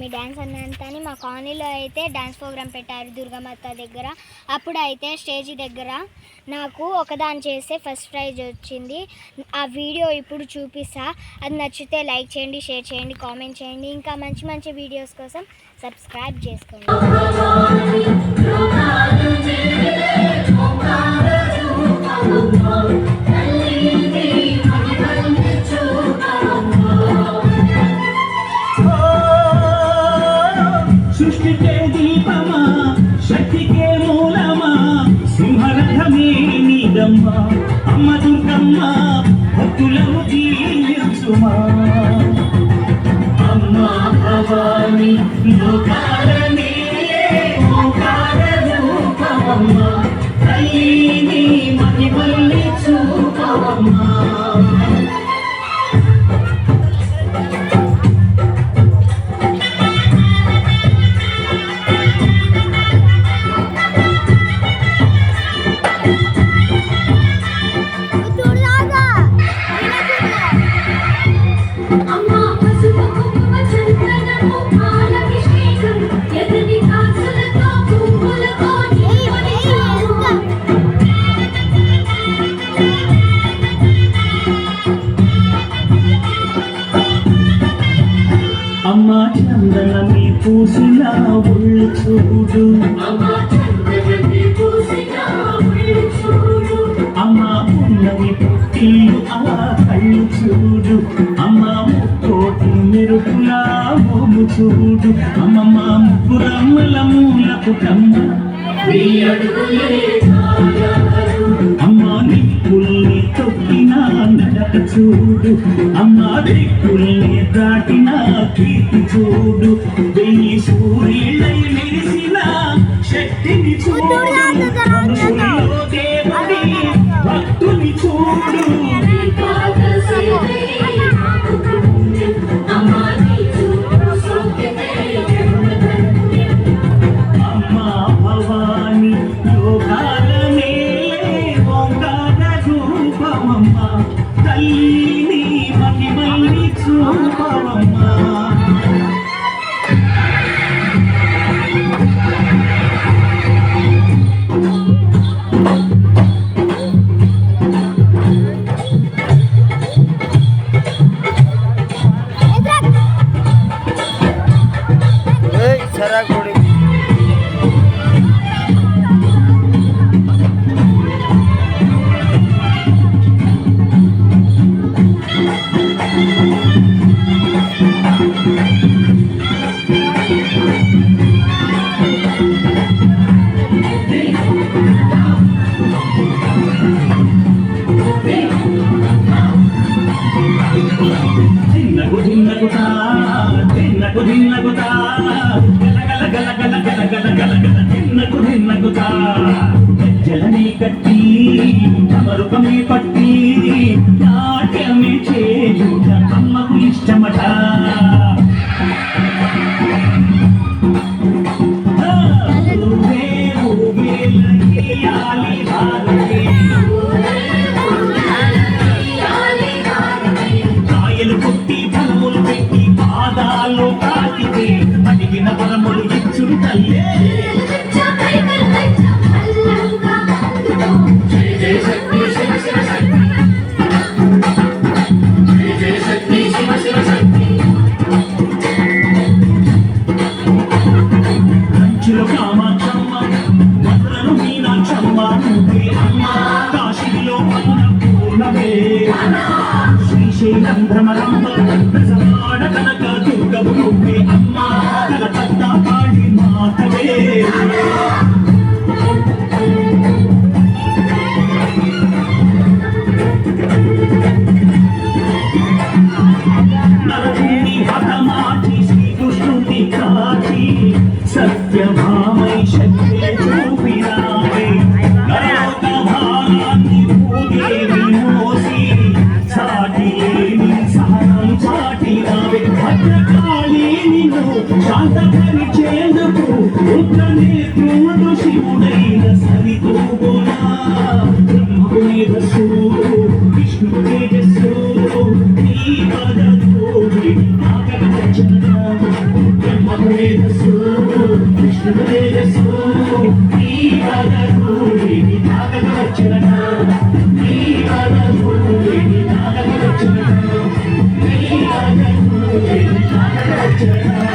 మీ dance అన్నంత అని మా కాలనీలో అయితే డ్యాన్స్ ప్రోగ్రామ్ పెట్టారు దుర్గమాత దగ్గర. అప్పుడు అయితే స్టేజ్ దగ్గర నాకు ఒకదాని చేస్తే ఫస్ట్ ప్రైజ్ వచ్చింది. ఆ వీడియో ఇప్పుడు చూపిస్తా. అది నచ్చితే లైక్ చేయండి, షేర్ చేయండి, కామెంట్ చేయండి. ఇంకా మంచి మంచి వీడియోస్ కోసం సబ్స్క్రైబ్ చేసుకోండి. సృష్టికే దీపమా, శక్తికే మూలమా, సింహరథమే నీదమ్మ అమ్మ దుర్గమ్మ, భక్తులను దీవించుమా. అమ్మ భవాని లోకాలనే ఓంకార రూపమమ్మ, తల్లిని మహిమల్ని చూపవమ్మ. అమ్మ చందనమి పూసిన ఒళ్ళు చూడు, అమ్మ పున్నమి పుట్టిల్లు ఆ కళ్ళు చూడు, అమ్మ ముక్కోటి మెరుపులా మోము చూడు, అమ్మమ్మ ముగ్గురమ్మల మూల కుటమ్మ అమ్మ దిక్కుల్ని తొక్కిన నడక చూడు, అమ్మ దిక్కుల్ని దాటిన కీర్తి చూడు, వెయ్యి సూర్యులై మెరిసిన శక్తిని చూడు, మనుషుల్లో దేవుడి భక్తుని చూడు. అమ్మ భవాని లోకాలనే ఓంకార రూపమమ్మ, తల్లిని మహిమల్ని చూపవమ్మ. జలనే కట్టి మరుకమే పట్టి నాట్యమే చేయుట అమ్మకు ఇష్టమట. కాయలు కొట్టి పలములు పెట్టి పాదాలు తాకితే అడిగిన పరములు ఇచ్చుడు తల్లే. కంచులో కామాక్షమ్మ, మధురను మీనాక్షమ్మ నువ్వే అమ్మ, కాశీలో అన్నపూర్ణవే, శ్రీశైలం భ్రమరమ్మ, రసవాడ కనక దుర్గవు నువ్వే అమ్మ, కలకత్తా కాళీ మాతవే. నరకుని హతమార్చి శ్రీకృష్ణుని కాచి సత్యభామై శక్తి చూపినావే, నరక భారాన్ని భూదేవి మోసి సాటి లేని సహనం చాటినావే. భద్రకాళి నిన్ను శాంతపరిచేందుకు రుద్రనేత్రుడు శివుడైన సరితూగోనా, బ్రహ్మకు మేధస్సు విష్ణు తేజస్సు నీ పదతోడి ఆగమచన మేధస్సు కృష్ణుడు తేజస్సు నీ వదూరిని తాగక వచ్చనట నీ వదూరిని తాగక వచ్చనట నీ వదూరిని తాగక వచ్చనట